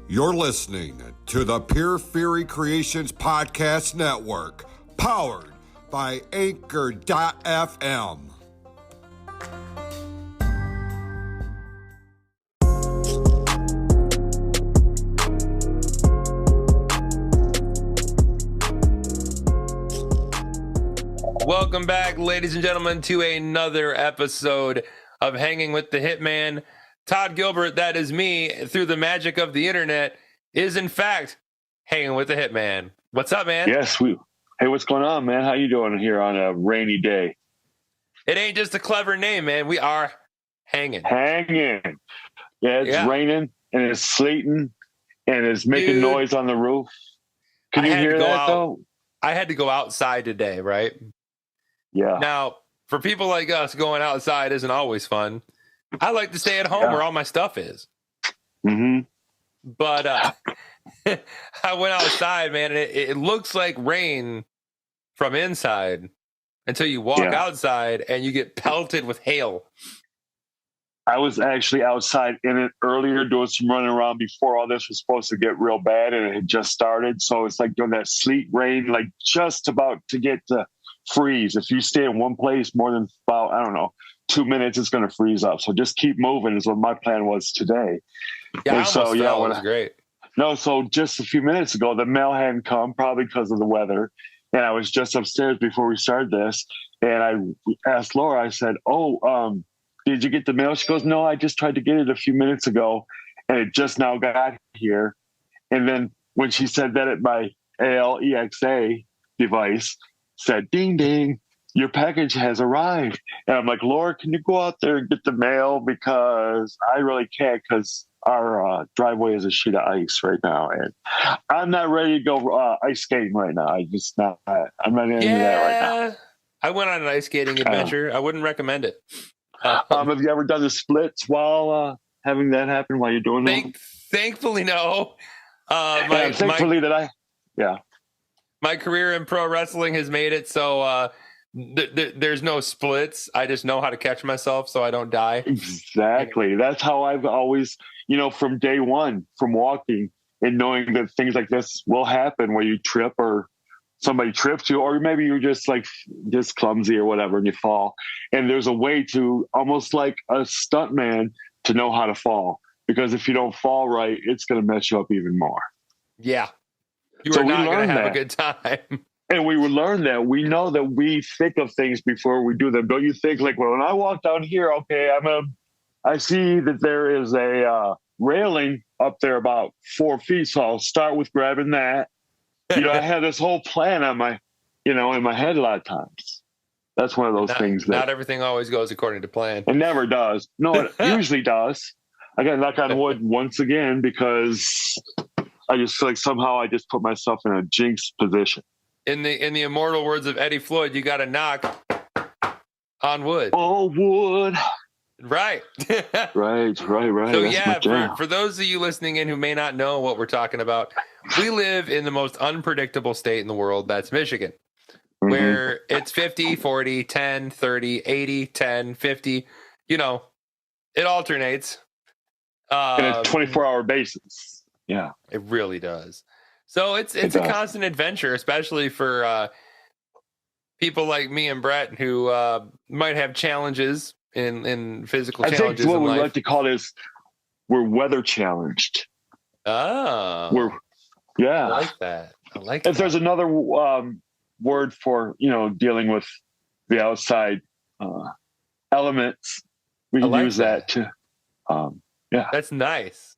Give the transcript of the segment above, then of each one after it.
You're listening to the Pure Fury Creations Podcast Network, powered by Anchor.fm. Welcome back, ladies and gentlemen, to another episode of Hanging with the Hitman. Todd Gilbert, that is me, through the magic of the internet, is in fact hanging with the Hitman. What's up, man? Yes, hey, what's going on, man? How you doing here on a rainy day? It ain't just a clever name, man. We are hanging. Hanging. Yeah, it's raining and it's sleeting and it's making noise on the roof. Can you hear that, though? I had to go outside today, right? Yeah. Now, for people like us, going outside isn't always fun. I like to stay at home where all my stuff is. Mm-hmm. But I went outside, man, and it looks like rain from inside until you walk outside and you get pelted with hail. I was actually outside in it earlier doing some running around before all this was supposed to get real bad, and it had just started. So it's like doing that sleet rain, like just about to get to freeze. If you stay in one place more than about, 2 minutes, it's going to freeze up. So just keep moving is what my plan was today. Yeah, and so, it was great. No, so just a few minutes ago, the mail hadn't come, probably because of the weather. And I was just upstairs before we started this. And I asked Laura, I said, did you get the mail? She goes, no, I just tried to get it a few minutes ago. And it just now got here. And then when she said that, my Alexa device said, ding, ding, your package has arrived. And I'm like, Laura, can you go out there and get the mail? Because I really can't, because our driveway is a sheet of ice right now. And I'm not ready to go ice skating right now. I'm not into that right now. I went on an ice skating adventure. I wouldn't recommend it. Have you ever done the splits while having that happen while you're doing that? Thankfully, no. My career in pro wrestling has made it so there's no splits. I just know how to catch myself so I don't die. Exactly. That's how I've always, from day one, from walking and knowing that things like this will happen where you trip or somebody trips you, or maybe you're just clumsy or whatever and you fall. And there's a way to, almost like a stuntman, to know how to fall. Because if you don't fall right, it's going to mess you up even more. Yeah. You are not going to have a good time. And we would learn that. We know that we think of things before we do them. Don't you think, like, well, when I walk down here, okay, I see that there is a railing up there about 4 feet, so I'll start with grabbing that. I had this whole plan on my, in my head a lot of times. That's one of those things that... Not everything always goes according to plan. It never does. No, it usually does. I got to knock on wood once again because I just feel like somehow I just put myself in a jinx position. In the immortal words of Eddie Floyd, you got to knock on wood. Oh, wood. Right. Right. So yeah, for those of you listening in who may not know what we're talking about, we live in the most unpredictable state in the world. That's Michigan, where it's 50, 40, 10, 30, 80, 10, 50. It alternates. And it's 24-hour basis. Yeah. It really does. So it's a constant adventure, especially for people like me and Brett who might have challenges in physical challenges. I think what we life. like to call it is we're weather challenged. Oh. I like that. If there's another word for, dealing with the outside elements, we can use that to, That's nice.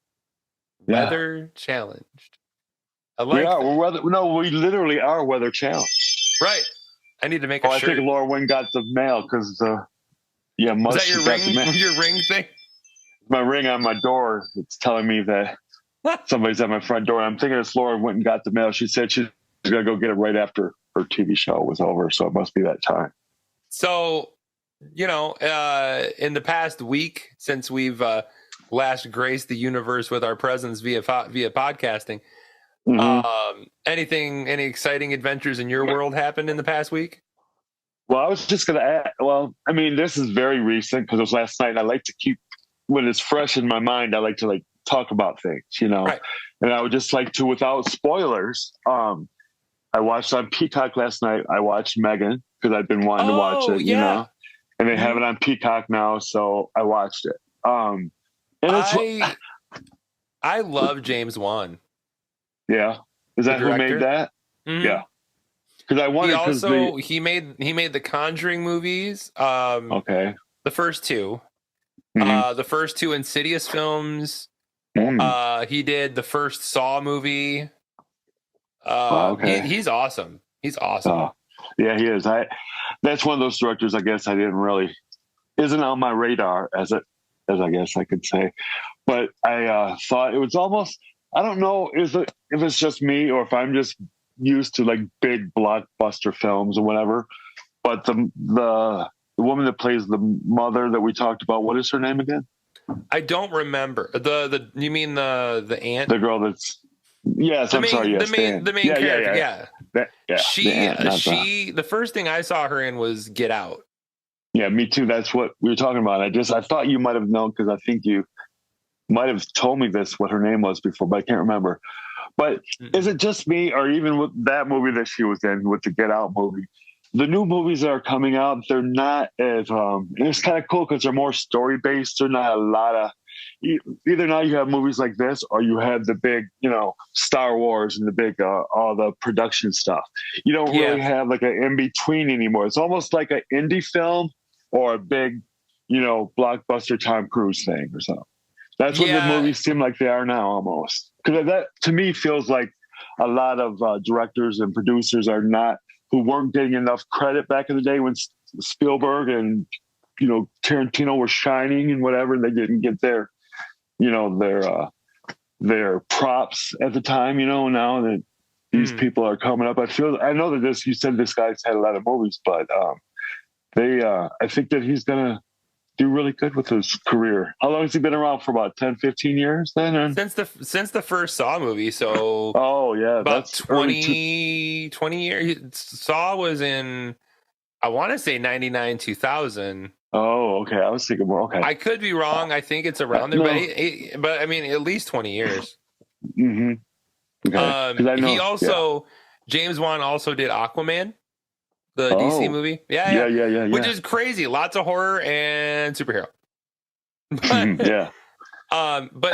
Yeah. Weather challenged. I like we literally are weather challenged. Right. I need to make a shirt. I think Laura went got the mail because Is that your ring thing? My ring on my door. It's telling me that somebody's at my front door. I'm thinking it's Laura went and got the mail. She said she's going to go get it right after her TV show was over. So it must be that time. So, in the past week since we've last graced the universe with our presence via podcasting, any exciting adventures in your world happened in the past week? Well, I was just going to add, well, I mean, this is very recent because it was last night. And I like to keep, when it's fresh in my mind, I like to like talk about things, you know, Right. and I would just like to, without spoilers, I watched on Peacock last night. I watched Megan because I've been wanting to watch it, you know, and they have it on Peacock now. So I watched it. And it's, I love James Wan. Yeah. Is that who made that? Mm-hmm. Yeah. Because I wanted. He made the Conjuring movies. Okay. The first two. Mm-hmm. The first two Insidious films. He did the first Saw movie. Okay. He's awesome. He's awesome. Yeah, he is. That's one of those directors I guess I didn't really isn't on my radar as I guess I could say. But I thought it was almost, I don't know if it's just me or if I'm just used to like big blockbuster films or whatever. But the woman that plays the mother that we talked about, what is her name again? I don't remember. You mean the aunt? The girl that's yes, I'm sorry. Yes, the main character. Yeah. The the first thing I saw her in was Get Out. Yeah, me too. That's what we were talking about. I thought you might have known because I think you might have told me what her name was before, but I can't remember. But is it just me, or even with that movie that she was in, with the Get Out movie, the new movies that are coming out, they're not as, and it's kind of cool because they're more story based. They're not a lot of, either now you have movies like this or you have the big, you know, Star Wars and the big, all the production stuff. You don't really have like an in between anymore. It's almost like an indie film or a big, you know, blockbuster Tom Cruise thing or something. That's what the movies seem like they are now almost. Because that to me feels like a lot of directors and producers who weren't getting enough credit back in the day when Spielberg and, you know, Tarantino were shining and whatever, and they didn't get their, you know, their props at the time, you know. Now that these people are coming up, I know that you said this guy's had a lot of movies, but I think that he's gonna do really good with his career. How long has he been around for? About 10, 15 years then? Since the first Saw movie. So about that's 20 years. Saw was in, I want to say 99, 2000. Oh, okay. I was thinking more. Okay. I could be wrong. I think it's around there, but I mean, at least 20 years. Mm-hmm. Okay. James Wan also did Aquaman. The DC movie. Yeah. Which is crazy. Lots of horror and superhero. But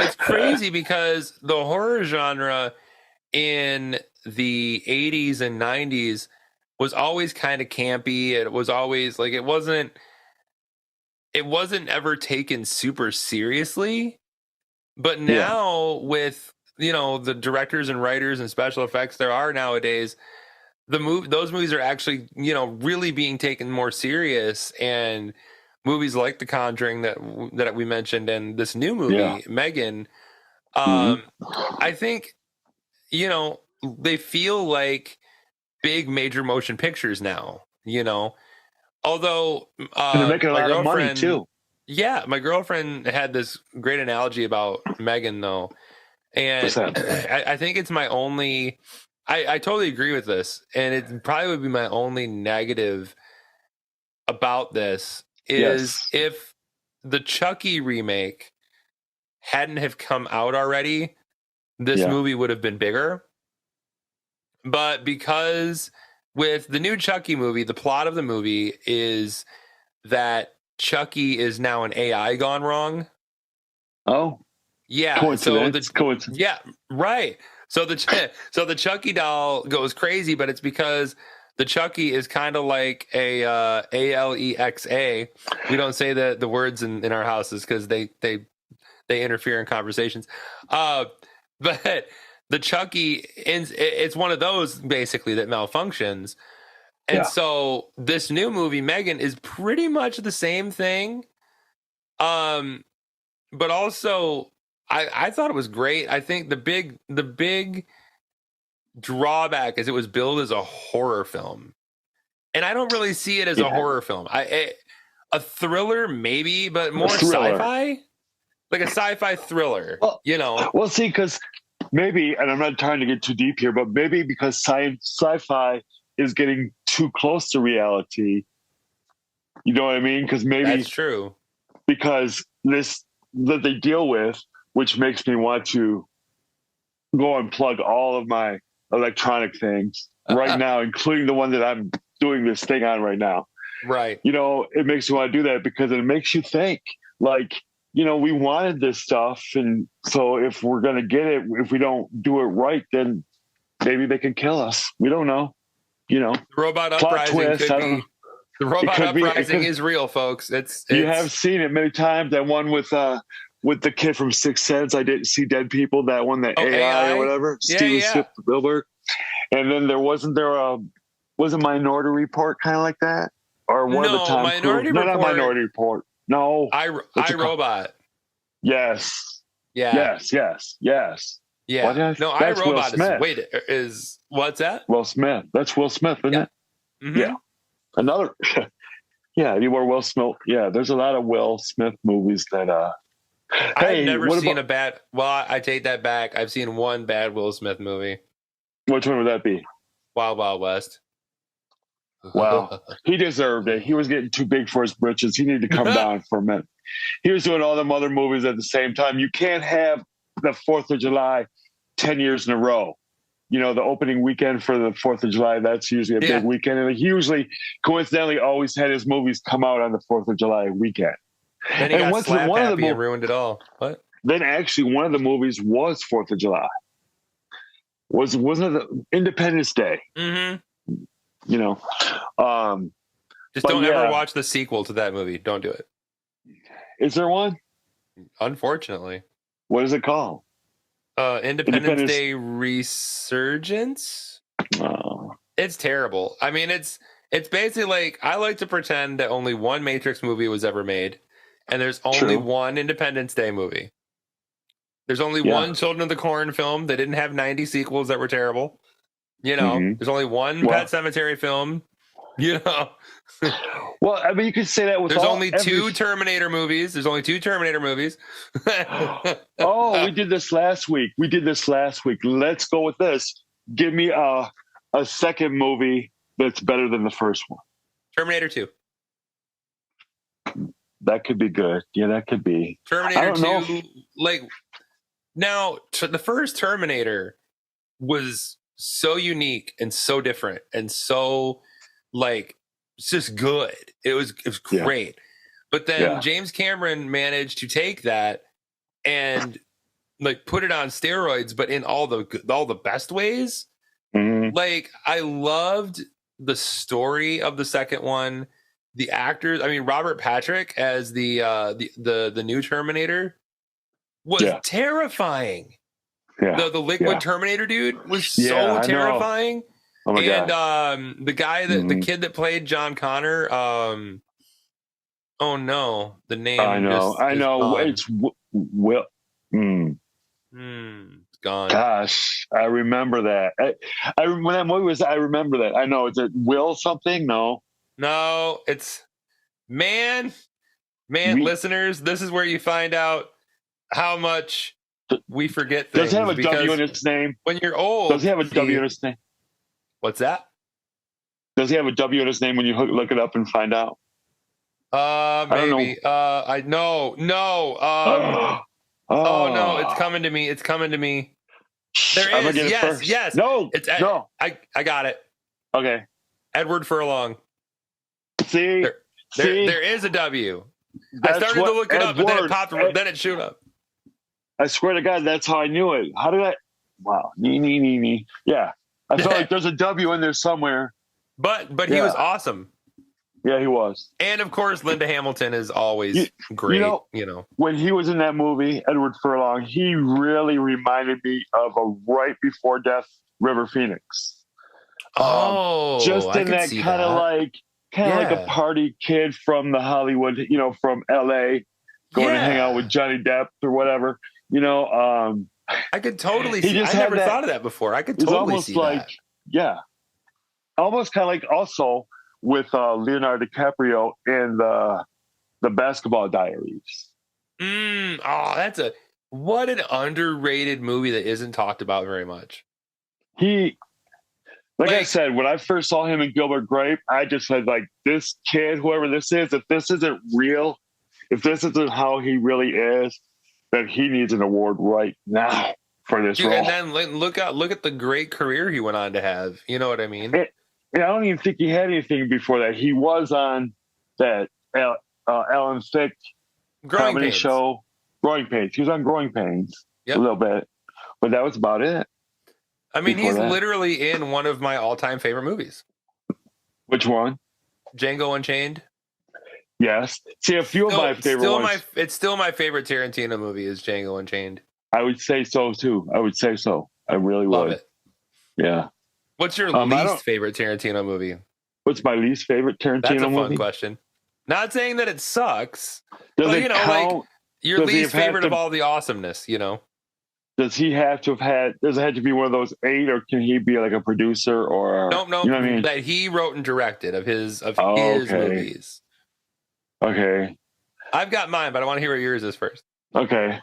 it's crazy because the horror genre in the 80s and 90s was always kind of campy. It was always like it wasn't ever taken super seriously. But now with, you know, the directors and writers and special effects there are nowadays, those movies are actually, you know, really being taken more serious, and movies like The Conjuring that we mentioned and this new movie, Megan, I think, you know, they feel like big major motion pictures now, you know, although they're making a lot of money too. Yeah, my girlfriend had this great analogy about Megan though, and I think it's my only. I totally agree with this, and it probably would be my only negative about this is if the Chucky remake hadn't have come out already, this movie would have been bigger. But because with the new Chucky movie, the plot of the movie is that Chucky is now an AI gone wrong. Oh, yeah. Coincidence. Yeah, right. So the Chucky doll goes crazy, but it's because the Chucky is kind of like a Alexa. We don't say the words in our houses because they interfere in conversations. But the Chucky, it's one of those basically that malfunctions. And so this new movie, Megan, is pretty much the same thing. But also I thought it was great. I think the big drawback is it was billed as a horror film, and I don't really see it as a horror film. A thriller maybe, but more sci-fi, like a sci-fi thriller. Well, you know. Well, see, because maybe, and I'm not trying to get too deep here, but maybe because sci-fi is getting too close to reality, You know what I mean? Because maybe that's true. Because this that they deal with, which makes me want to go and plug all of my electronic things right now, including the one that I'm doing this thing on right now. Right. You know, it makes me want to do that because it makes you think, like, you know, we wanted this stuff. And so if we're going to get it, if we don't do it right, then maybe they can kill us. We don't know. You know, the robot plot uprising twist, could be. The robot uprising is real, folks. It's you have seen it many times. That one with the kid from Sixth Sense. I didn't see dead people. That one, that AI or whatever. Steven Spielberg. And then was a Minority Report kind of like that, or one of the Tom Minority Cruise? Report. No, not Minority Report. No, I Robot. Yes. Yeah. Yes. Yeah. No, I Robot is what's that? Will Smith. That's Will Smith, isn't it? Mm-hmm. Yeah. Another. Yeah, you were Will Smith. Yeah, there's a lot of Will Smith movies that. I've never seen a bad. Well, I take that back. I've seen one bad Will Smith movie. Which one would that be? Wild Wild West. Wow, he deserved it. He was getting too big for his britches. He needed to come down for a minute. He was doing all them other movies at the same time. You can't have the 4th of July 10 years in a row. You know, the opening weekend for the 4th of July, that's usually a big weekend. And he usually, coincidentally, always had his movies come out on the 4th of July weekend. Then he got slap happy and ruined it all. What? Then actually one of the movies was 4th of July. Wasn't it the Independence Day? Mm-hmm. You know. Just don't ever watch the sequel to that movie. Don't do it. Is there one? Unfortunately. What is it called? Independence Day Resurgence. Oh. It's terrible. I mean, it's basically like, I like to pretend that only one Matrix movie was ever made, and there's only one Independence Day movie. There's only one Children of the Corn film. They didn't have 90 sequels that were terrible. You know, there's only one Pet Sematary film. You know. Well, I mean, you could say that with There's only two Terminator movies. Oh, we did this last week. Let's go with this. Give me a second movie that's better than the first one. Terminator 2. That could be good. Yeah, that could be. Terminator 2. Like, now, the first Terminator was so unique and so different and so, like, it's just good. It was great. But then James Cameron managed to take that and like put it on steroids, but in all the best ways. Mm-hmm. Like, I loved the story of the second one. The actors, I mean, Robert Patrick as the new Terminator was terrifying. Yeah. The liquid Terminator dude was so terrifying. Oh my God. The guy the kid that played John Connor, oh no, the name. I know. It's Will. It's gone. Gosh, I remember that. I when that movie was, I remember that. I know. Is it Will something? No, it's listeners. This is where you find out how much we forget things. Does he have a W in its name? When you're old, does he have a W in its name? What's that? Does he have a W in his name when you look it up and find out? Maybe. No. Oh no, it's coming to me. There is. Yes. No. I got it. Okay. Edward Furlong. See? There is a W. I started to look it up, and then it popped. Then it showed up. I swear to God, that's how I knew it. How did I? Wow. Yeah. I felt like there's a W in there somewhere. But he was awesome. Yeah, he was. And of course, Linda Hamilton is always great. You know, when he was in that movie, Edward Furlong, he really reminded me of a Right Before Death River Phoenix. Just in that kind of like a party kid from the Hollywood, from LA, going to hang out with Johnny Depp or whatever. I could totally see. I never thought of that before. I could totally see that. Yeah. Almost kind of like also with Leonardo DiCaprio in the Basketball Diaries. What an underrated movie that isn't talked about very much. Like I said, when I first saw him in Gilbert Grape, I just said, like, this kid, whoever this is, if this isn't real, if this isn't how he really is, then he needs an award right now for this role. And then look at the great career he went on to have. You know what I mean? I don't even think he had anything before that. He was on that Alan Thicke comedy show, Growing Pains. He was on Growing Pains a little bit, but that was about it. I mean, he's literally in one of my all-time favorite movies. Which one? Django Unchained. Yes. See, a few of my favorite ones. It's still my favorite Tarantino movie is Django Unchained. I would say so, too. I would say so. I really would. Love it. Yeah. What's your least favorite Tarantino movie? What's my least favorite Tarantino movie? That's a fun question. Not saying that it sucks. Does but, it count? Like your least favorite of all the awesomeness, Does he have to have had? Does it have to be one of those 8, or can he be like a producer or? No. You know what I mean? That he wrote and directed of his movies. Okay. I've got mine, but I want to hear what yours is first. Okay.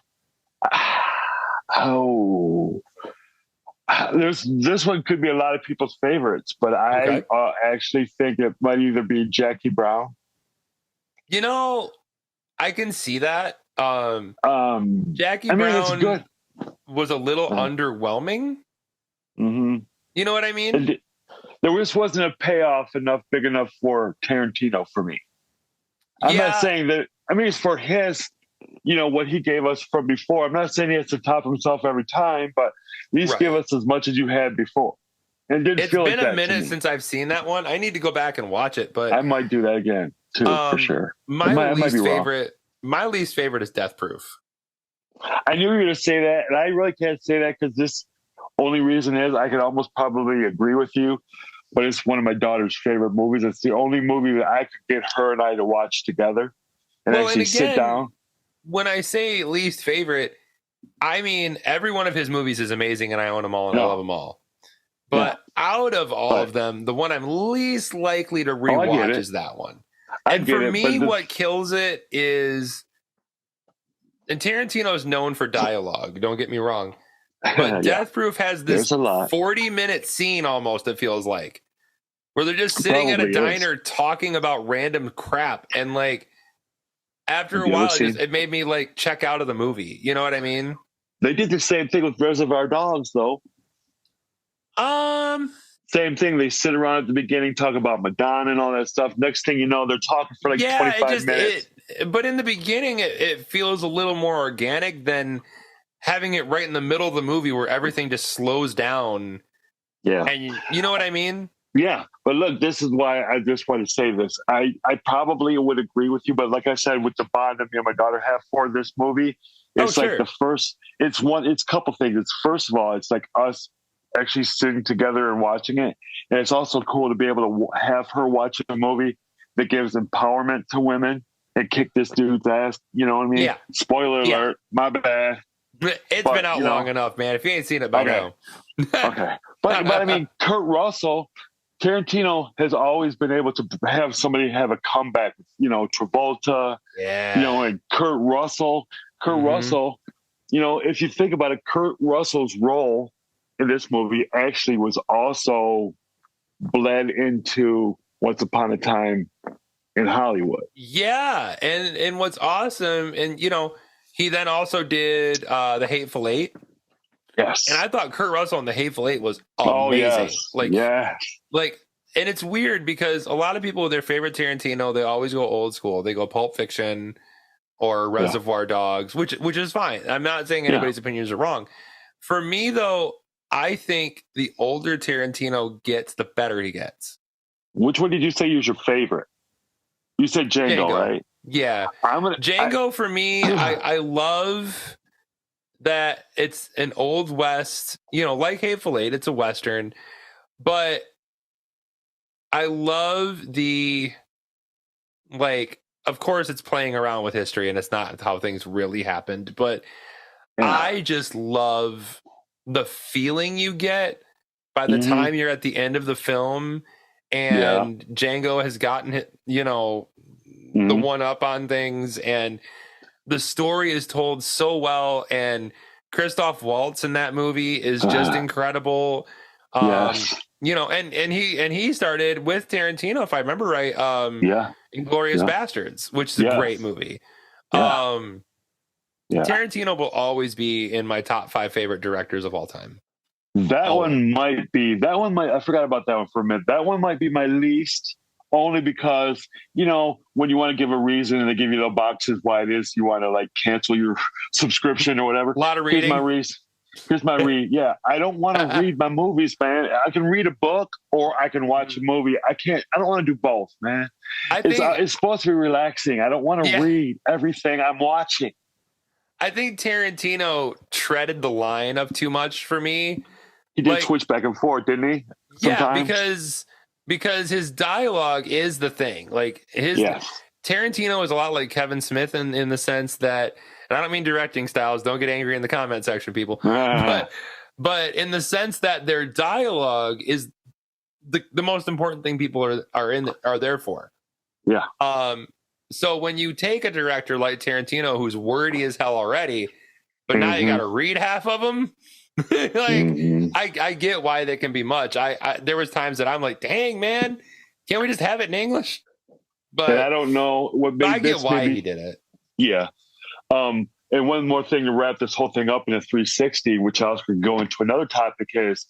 This one could be a lot of people's favorites, but I actually think it might either be Jackie Brown. I can see that. Jackie Brown. It's good. Was a little underwhelming. Mm-hmm. You know what I mean? There just wasn't a payoff big enough for Tarantino for me. I'm not saying that. I mean, it's for his, what he gave us from before. I'm not saying he has to top himself every time, but at least give us as much as you had before. And it's been a minute since I've seen that one. I need to go back and watch it, but I might do that again too, for sure. My least favorite is Death Proof. I knew you were going to say that, and I really can't say that because this only reason is I could almost probably agree with you, but it's one of my daughter's favorite movies. It's the only movie that I could get her and I to watch together and actually sit down. When I say least favorite, I mean every one of his movies is amazing, and I own them all, and I love them all. But out of all of them, the one I'm least likely to rewatch is that one. And for me, what kills it is... And Tarantino is known for dialogue, don't get me wrong. But Death Proof has this 40-minute scene almost, it feels like, where they're just sitting at a diner talking about random crap. And, like, after a while, it made me, like, check out of the movie. You know what I mean? They did the same thing with Reservoir Dogs, though. Same thing. They sit around at the beginning, talk about Madonna and all that stuff. Next thing you know, they're talking for, like, 25 minutes. But in the beginning, it feels a little more organic than having it right in the middle of the movie where everything just slows down. Yeah. And you know what I mean? Yeah. But look, this is why I just want to say this. I probably would agree with you, but like I said, with the bond that me and my daughter have for this movie, it's like the first, it's a couple things. It's first of all, it's like us actually sitting together and watching it. And it's also cool to be able to have her watch a movie that gives empowerment to women. And kick this dude's ass, you know what I mean? Yeah. Spoiler alert, my bad. It's been out long enough, man. If you ain't seen it by now. Okay. But I mean, Kurt Russell, Tarantino has always been able to have somebody have a comeback. Travolta, and Kurt Russell. Kurt Russell, if you think about it, Kurt Russell's role in this movie actually was also bled into Once Upon a Time in Hollywood. Yeah. And what's awesome, and he then also did The Hateful Eight. Yes. And I thought Kurt Russell in The Hateful Eight was amazing. And it's weird because a lot of people with their favorite Tarantino, they always go old school. They go Pulp Fiction or Reservoir Dogs, which is fine. I'm not saying anybody's opinions are wrong. For me, though, I think the older Tarantino gets, the better he gets. Which one did you say was your favorite? You said Django, right? Yeah. Django, for me, I love that it's an old West, like Hateful Eight, it's a Western. But I love of course it's playing around with history and it's not how things really happened. But I just love the feeling you get by the time you're at the end of the film. And Django has gotten the one up on things, and the story is told so well. And Christoph Waltz in that movie is just incredible. and he started with Tarantino, if I remember right. Inglourious Bastards, which is a great movie. Yeah. Tarantino will always be in my top 5 favorite directors of all time. I forgot about that one for a minute. That one might be my least, only because, when you want to give a reason and they give you the boxes why it is you want to like cancel your subscription or whatever. A lot of reading. Here's my read. Yeah. I don't want to read my movies, man. I can read a book or I can watch a movie. I don't want to do both, man. It's supposed to be relaxing. I don't want to read everything I'm watching. I think Tarantino treaded the line up too much for me. He did switch back and forth, didn't he? Sometimes? Yeah, because his dialogue is the thing. Like Tarantino is a lot like Kevin Smith in the sense that, and I don't mean directing styles. Don't get angry in the comment section, people. But in the sense that their dialogue is the most important thing people are there for. Yeah. So when you take a director like Tarantino, who's wordy as hell already, but now you got to read half of them. I get why they can be much. There was times that I'm like, dang man, can't we just have it in English? But I don't know what made I get why he did it. Yeah. And one more thing to wrap this whole thing up in a 360, which I was going to go into another topic, is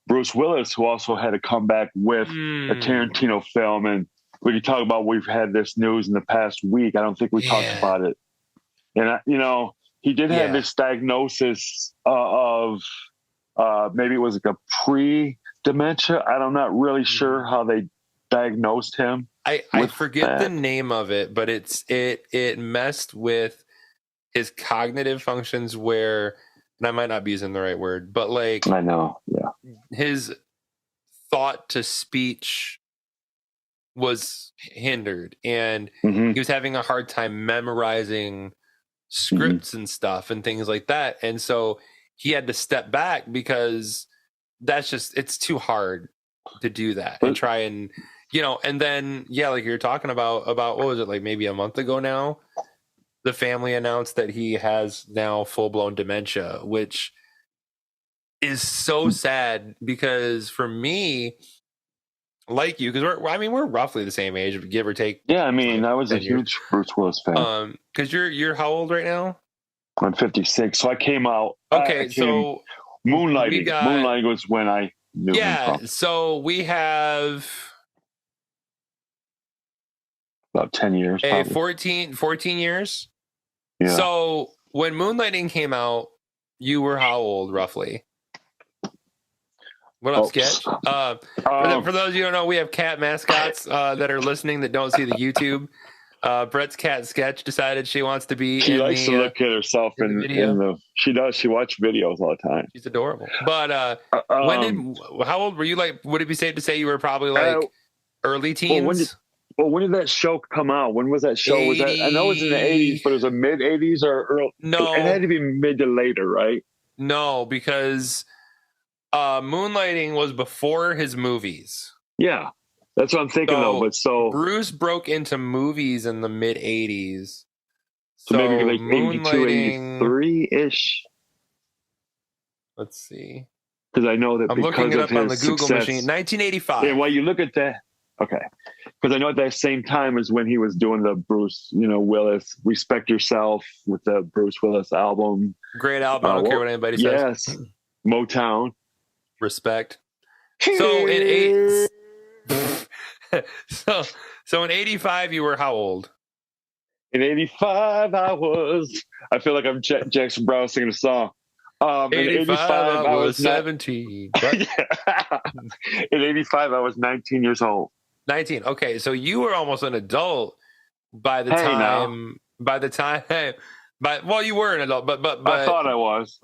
Bruce Willis, who also had a comeback with a Tarantino film. And we can talk about, we've had this news in the past week. I don't think we talked about it. And, he did have this diagnosis of maybe it was like a pre-dementia. I'm not really sure how they diagnosed him. I forget the name of it, but it messed with his cognitive functions where, and I might not be using the right word, but like I know, his thought to speech was hindered, and he was having a hard time memorizing scripts and stuff and things like that. And so he had to step back because it's too hard to do that and try and, and then, like you're talking about what was it, like maybe a month ago now, the family announced that he has now full-blown dementia, which is so sad because for me, like you, because we're roughly the same age, give or take. Yeah, I mean, I was a huge Bruce Willis fan. Because you're how old right now? I'm 56, so I came out. Okay, so Moonlighting. Moonlighting was when I knew him. Yeah, so we have about 10 years. 14 years. Yeah. So when Moonlighting came out, you were how old roughly? What up, Sketch? For those of you who don't know, we have cat mascots that are listening that don't see the YouTube. Brett's cat Sketch decided she wants to be. She likes to look at herself in the video. She does. She watches videos all the time. She's adorable. But how old were you? Like, would it be safe to say you were probably like early teens? When did that show come out? When was that show? 80... Was that? I know it was in the 80s, but it was a mid 80s or early. No, it had to be mid to later, right? No, because Moonlighting was before his movies. Yeah, that's what I'm thinking though. But Bruce broke into movies in the mid 80s. So maybe like 82, 83 ish. Let's see. Because I know that I'm looking it up on the Google machine. 1985. Yeah, well, you look at that. Okay. Because I know at that same time is when he was doing the Bruce, Willis, Respect Yourself with the Bruce Willis album. Great album. I don't care what anybody says. Yes. Motown. Respect. So in so in 85, you were how old? In 85, I feel like I'm Jackson Brown singing a song. In 85, I was 17. In 85, I was 19 years old. 19. Okay, so you were almost an adult by the time. Well, you were an adult, but I thought I was.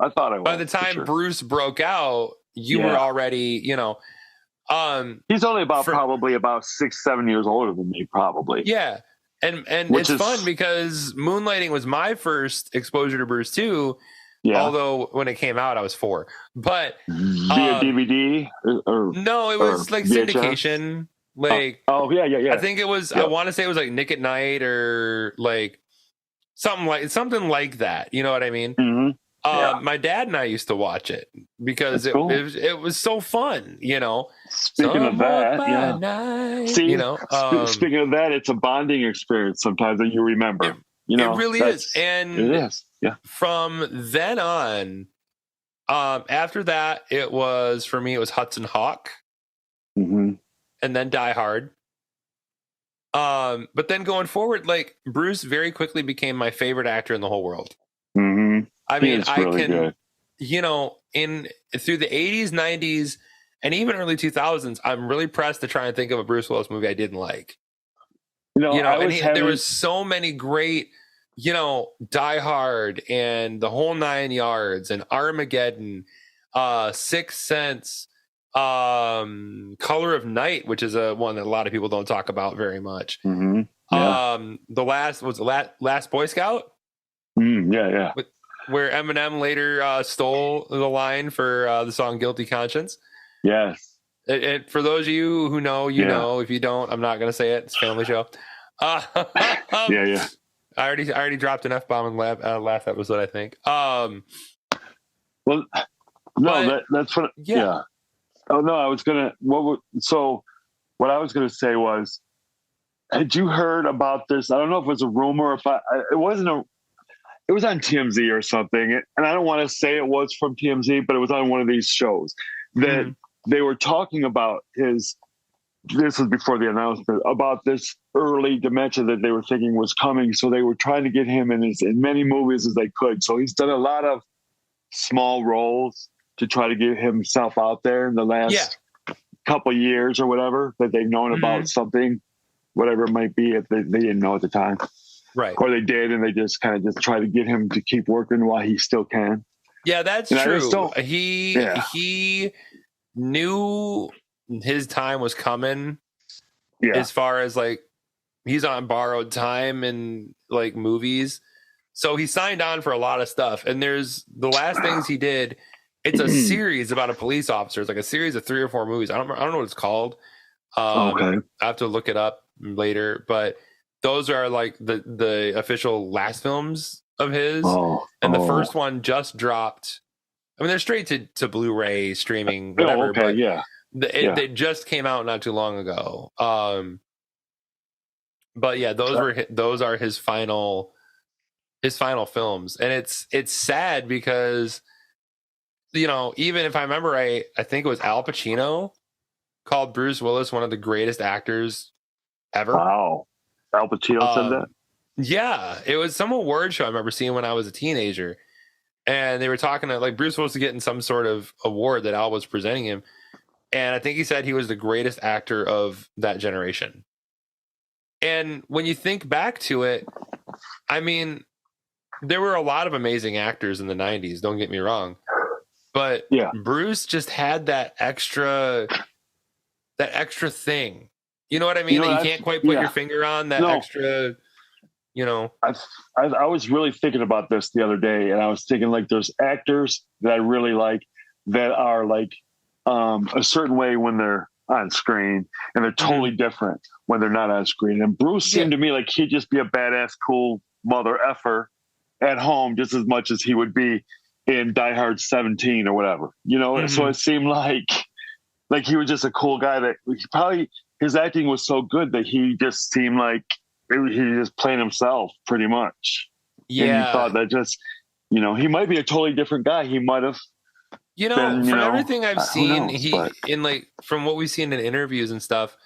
By the time Bruce broke out, you were already, He's only probably about 6-7 years older than me, probably. Yeah, and it's fun because Moonlighting was my first exposure to Bruce too. Yeah. Although when it came out, I was 4. But via DVD or no, it was like VHS? Syndication. Like yeah. I think it was. Yep. I want to say it was like Nick at Night or like something like that. You know what I mean? Mm-hmm. My dad and I used to watch it because it was so fun, Speaking of that, night, speaking of that, it's a bonding experience sometimes that you remember. It really is. And it is. Yeah. From then on, after that, for me, it was Hudson Hawk, and then Die Hard. But then going forward, like Bruce very quickly became my favorite actor in the whole world. I mean, I can, through the 80s, 90s, and even early 2000s, I'm really pressed to try and think of a Bruce Willis movie I didn't like. There was so many great, Die Hard and The Whole Nine Yards and Armageddon, Sixth Sense, Color of Night, which is one that a lot of people don't talk about very much. The Last Boy Scout. Yeah. Where Eminem later stole the line for the song "Guilty Conscience." Yes. For those of you who know, know. If you don't, I'm not going to say it. It's a family show. Yeah. I already dropped an F-bomb in last episode, I think. Well, no, that's what. Yeah. Oh no, I was gonna. What I was gonna say was, had you heard about this? I don't know if it was a rumor. It wasn't it was on TMZ or something, and I don't want to say it was from TMZ, but it was on one of these shows that they were talking about this was before the announcement, about this early dementia that they were thinking was coming. So they were trying to get him in many movies as they could. So he's done a lot of small roles to try to get himself out there in the last couple years or whatever, that they've known about something, whatever it might be, if they didn't know at the time. Right. Or they did, and they just kind of just try to get him to keep working while he still can. Yeah, that's true. He knew his time was coming. Yeah. As far as like he's on borrowed time in like movies, so he signed on for a lot of stuff. And there's the last things he did. It's a series about a police officer. It's like a series of 3 or 4 movies. I don't know what it's called. I have to look it up later, but those are like the official last films of his. And the first one just dropped. I mean, they're straight to Blu-ray streaming, whatever. But they just came out not too long ago. But yeah, those are his final films, and it's sad because even if I remember right, I think it was Al Pacino called Bruce Willis one of the greatest actors ever. Wow. Al Pacino said that? Yeah, it was some award show I remember seeing when I was a teenager, and they were talking like Bruce Willis was getting some sort of award that Al was presenting him, and I think he said he was the greatest actor of that generation. And when you think back to it, I mean, there were a lot of amazing actors in the 90s, don't get me wrong, but Bruce just had that extra thing. You know what I mean? That you can't quite put your finger on that extra, I was really thinking about this the other day, and I was thinking like there's actors that I really like that are like a certain way when they're on screen, and they're totally different when they're not on screen. And Bruce seemed to me like he'd just be a badass, cool mother effer at home just as much as he would be in Die Hard 17 or whatever. So it seemed like he was just a cool guy that his acting was so good that he just seemed like he just playing himself pretty much. Yeah. And you thought that just, he might be a totally different guy. He might have from everything I've seen, from what we've seen in interviews and stuff,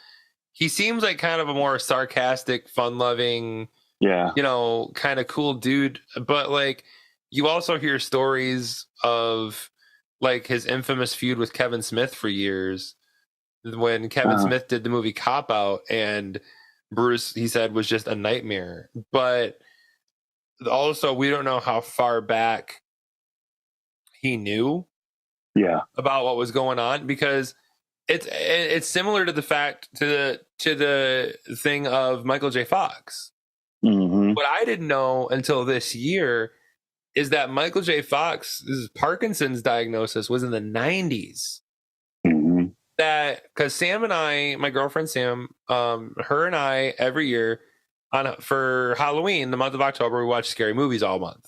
he seems like kind of a more sarcastic, fun-loving, kind of cool dude. But like, you also hear stories of like his infamous feud with Kevin Smith for years, when Kevin Smith did the movie Cop Out, and Bruce, he said, was just a nightmare. But also, we don't know how far back he knew about what was going on, because it's similar to the fact to the thing of Michael J. Fox. What I didn't know until this year is that Michael J. Fox's Parkinson's diagnosis was in the 90s. That because Sam and I, my girlfriend Sam, her and I, every year for Halloween, the month of October, we watch scary movies all month.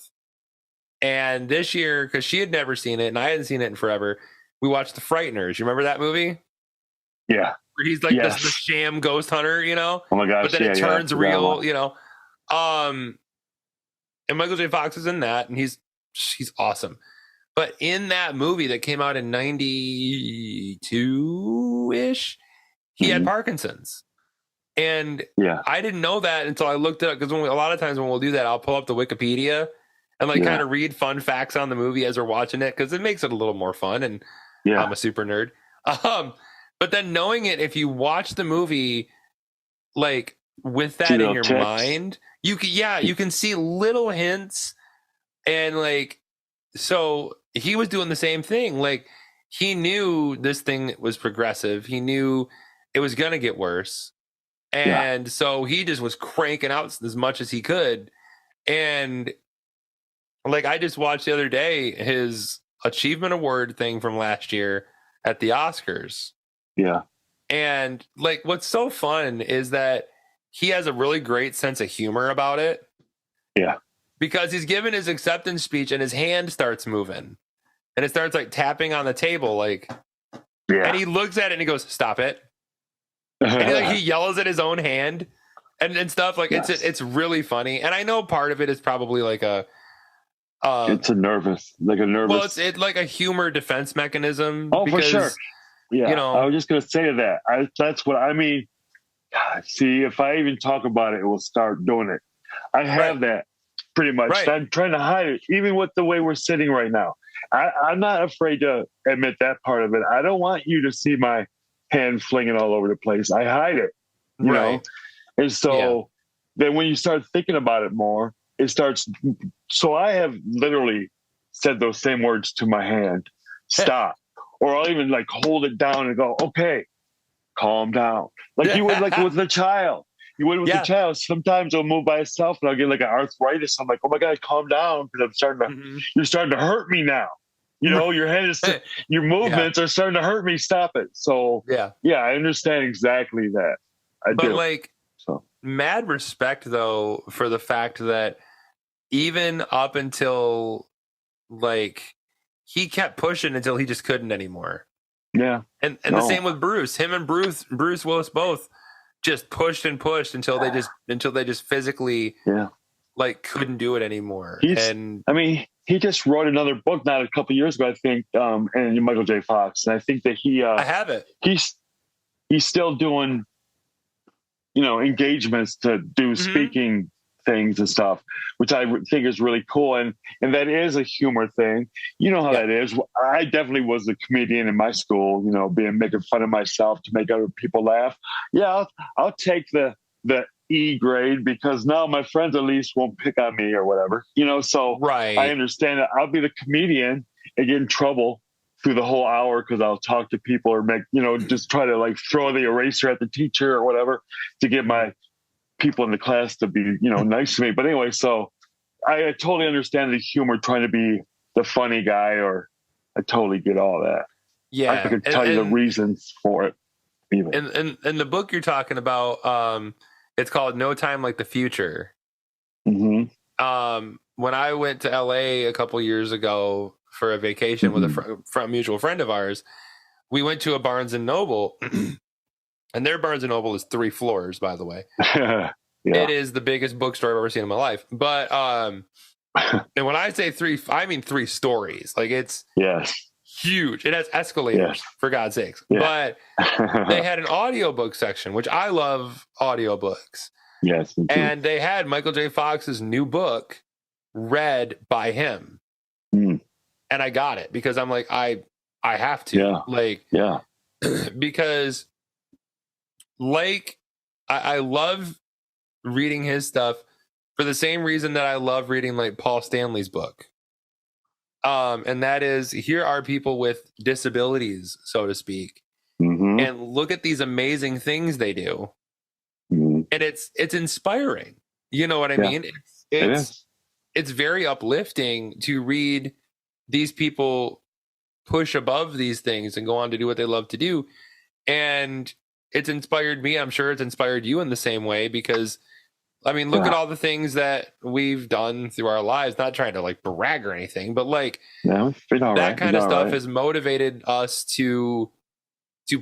And this year, because she had never seen it and I hadn't seen it in forever, we watched The Frighteners. You remember that movie? Yeah. Where he's like the sham ghost hunter, you know? Oh my gosh. But then it turns real, you know? And Michael J. Fox is in that, and he's awesome. But in that movie that came out in 92-ish, he had Parkinson's. And I didn't know that until I looked it up, because a lot of times when we'll do that, I'll pull up the Wikipedia and kind of read fun facts on the movie as we're watching it, because it makes it a little more fun, and I'm a super nerd. But then knowing it, if you watch the movie like with that in your mind, you can see little hints, and like, so he was doing the same thing. Like, he knew this thing was progressive. He knew it was going to get worse. And so he just was cranking out as much as he could. And like, I just watched the other day his achievement award thing from last year at the Oscars. Yeah. And like, what's so fun is that he has a really great sense of humor about it. Yeah. Because he's given his acceptance speech and his hand starts moving, and it starts like tapping on the table, like, and he looks at it and he goes, "Stop it." And he yells at his own hand and stuff. Like, it's really funny. And I know part of it is probably like it's a nervous. Well, it's like a humor defense mechanism. Oh, because, for sure. Yeah. You know, I was just going to say that. That's what I mean. God, see, if I even talk about it, it will start doing it. I have that pretty much. Right. I'm trying to hide it, even with the way we're sitting right now. I'm not afraid to admit that part of it. I don't want you to see my hand flinging all over the place. I hide it, you know? And so then when you start thinking about it more, it starts. So I have literally said those same words to my hand, stop. Or I'll even like hold it down and go, okay, calm down. Like you would like with the child. You would with the child. Sometimes it'll move by itself and I'll get like an arthritis. I'm like, oh my God, calm down, because I'm starting to, you're starting to hurt me now. You know, your head is, your movements are starting to hurt me. Stop it. So I understand exactly that. I do. Like, mad respect though for the fact that even up until like he kept pushing until he just couldn't anymore. Yeah. And the same with Bruce. Him and Bruce Willis both just pushed and pushed until they just physically like couldn't do it anymore. He just wrote another book not a couple of years ago, I think, and Michael J. Fox. And I think that I have it. He's still doing, engagements to do speaking things and stuff, which I think is really cool. And that is a humor thing. You know how that is. I definitely was a comedian in my school, making fun of myself to make other people laugh. Yeah, I'll take the E grade because now my friends at least won't pick on me or whatever, so I understand that. I'll be the comedian and get in trouble through the whole hour because I'll talk to people or make, just try to like throw the eraser at the teacher or whatever to get my people in the class to be, nice to me. But anyway, so I totally understand the humor, trying to be the funny guy, or I totally get all that. Yeah. I could tell you the reasons for it. Even. And the book you're talking about, it's called No Time Like the Future. Mm-hmm. When I went to LA a couple years ago for a vacation with a mutual friend of ours, we went to a Barnes and Noble, and their Barnes and Noble is 3 floors, by the way. It is the biggest bookstore I've ever seen in my life. But and when I say 3, I mean 3 stories. Like, it's huge. It has escalators, for God's sakes. But they had an audiobook section, which I love audiobooks. Yes. And they had Michael J. Fox's new book read by him. And I got it because I'm like, I have to. Because like I love reading his stuff for the same reason that I love reading like Paul Stanley's book. And that is, here are people with disabilities, so to speak, and look at these amazing things they do. And it's inspiring. You know what I mean? It's very uplifting to read these people push above these things and go on to do what they love to do. And it's inspired me. I'm sure it's inspired you in the same way, because I mean, look at all the things that we've done through our lives, not trying to like brag or anything, but like that kind of stuff has motivated us to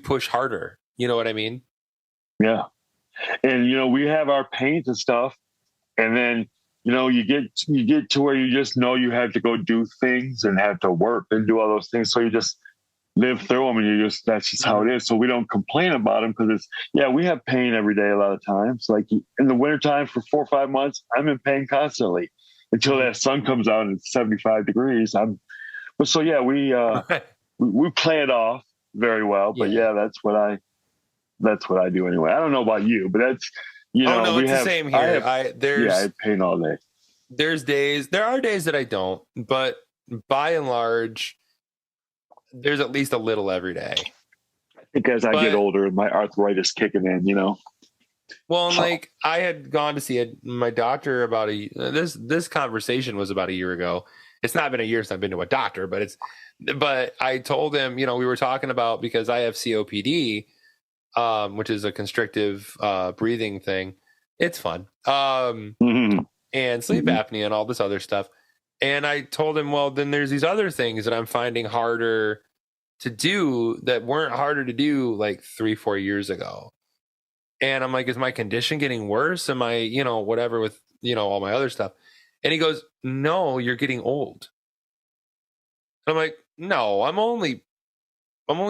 push harder. You know what I mean? Yeah. And, you know, we have our pains and stuff. And then, you know, you get to where you just know you have to go do things and have to work and do all those things. So you just live through them, and that's just how it is. So we don't complain about them, because we have pain every day a lot of times. Like in the wintertime for 4 or 5 months, I'm in pain constantly until that sun comes out and it's 75 degrees. We play it off very well, but that's what I do anyway. I don't know about you, but that's, it's the same here. I have pain all day. There are days that I don't, but by and large, there's at least a little every day. I think as I get older, my arthritis kicking in, you know. Well, and like I had gone to see my doctor about this conversation was about a year ago. It's not been a year since I've been to a doctor, but I told him, you know, we were talking about, because I have COPD, which is a constrictive breathing thing. It's fun. And sleep apnea and all this other stuff. And I told him, well, then there's these other things that I'm finding harder to do that weren't harder to do like 3-4 years ago. And I'm like, is my condition getting worse? Am I, you know, whatever with, you know, all my other stuff? And he goes, no, you're getting old. And I'm like, no, I'm only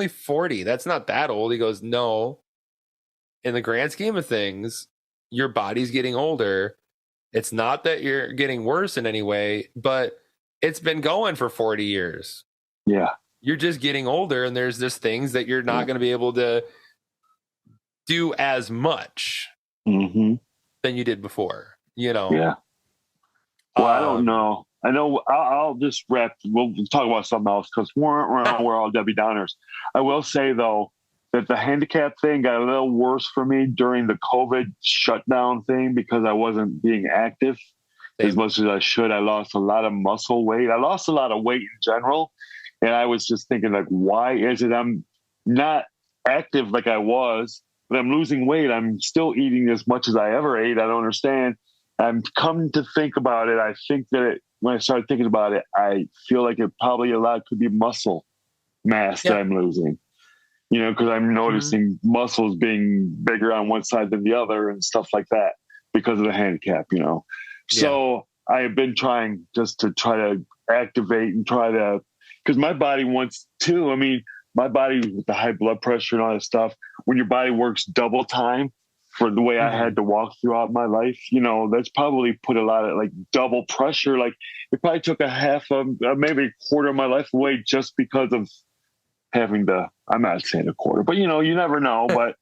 40. That's not that old. He goes, no, in the grand scheme of things, your body's getting older. It's not that you're getting worse in any way, but it's been going for 40 years. Yeah. You're just getting older, and there's just things that you're not going to be able to do as much than you did before, you know? Yeah. Well, I don't know. I know I'll just wrap. We'll talk about something else, because we're all Debbie Downers. I will say, though, that the handicap thing got a little worse for me during the COVID shutdown thing, because I wasn't being active as much as I should. I lost a lot of muscle weight. I lost a lot of weight in general. And I was just thinking, like, why is it I'm not active like I was, but I'm losing weight? I'm still eating as much as I ever ate. I don't understand. I'm coming to think about it. I think that when I started thinking about it, I feel like it probably a lot could be muscle mass that I'm losing. You know, because I'm noticing muscles being bigger on one side than the other and stuff like that because of the handicap, you know. So I have been trying just to try to activate and because my body wants to. I mean, my body with the high blood pressure and all that stuff, when your body works double time for the way I had to walk throughout my life, you know, that's probably put a lot of like double pressure. Like it probably took a half of, maybe a quarter of my life away just because of having to, I'm not saying a quarter, but you know, you never know, but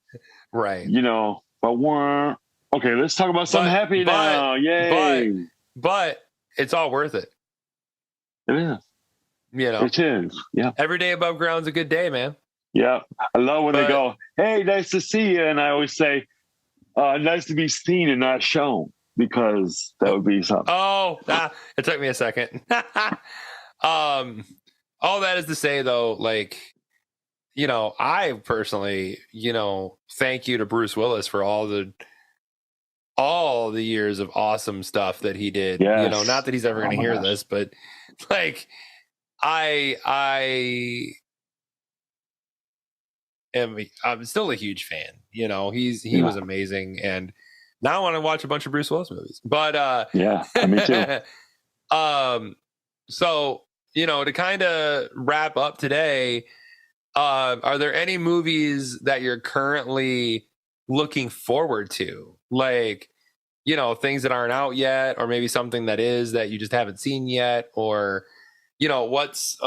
right. You know, okay, let's talk about something happy now. Yay. But it's all worth it. It is. You know, it is. Yeah. Every day above ground's a good day, man. Yeah. I love when they go, hey, nice to see you. And I always say, nice to be seen and not shown, because that would be something. It took me a second. All that is to say, though, like, you know, I personally, you know, thank you to Bruce Willis for all the years of awesome stuff that he did. Yes. You know, not that he's ever going to hear this, but like, I'm still a huge fan. You know, he was amazing, and now I want to watch a bunch of Bruce Willis movies. But me too. So, you know, to kind of wrap up today, are there any movies that you're currently looking forward to? Like, you know, things that aren't out yet, or maybe something that is that you just haven't seen yet, or, you know, what's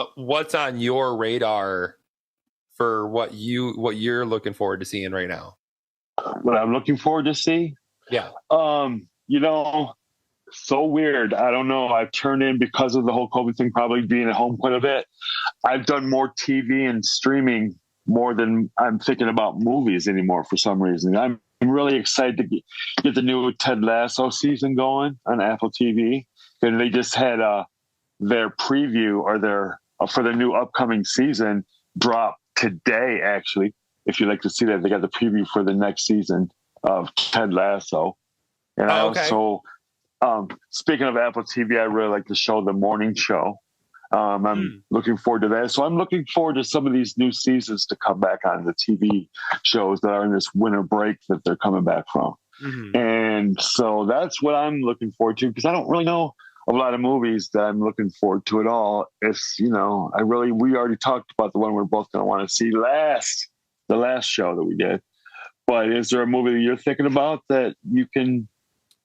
on your radar for what you're looking forward to seeing right now? What I'm looking forward to see? Yeah. You know, so weird. I don't know. I've turned in, because of the whole COVID thing, probably being at home quite a bit. I've done more TV and streaming more than I'm thinking about movies anymore for some reason. I'm really excited to get the new Ted Lasso season going on Apple TV. And they just had their preview for the new upcoming season drop today, actually. If you'd like to see that, they got the preview for the next season of Ted Lasso. And I okay. also, speaking of Apple TV, I really like the show, The Morning Show. I'm looking forward to that. So I'm looking forward to some of these new seasons to come back on the TV shows that are in this winter break that they're coming back from. And so that's what I'm looking forward to, because I don't really know a lot of movies that I'm looking forward to at all. It's, we already talked about the one we're both going to want to see the last show that we did. But is there a movie that you're thinking about that you can?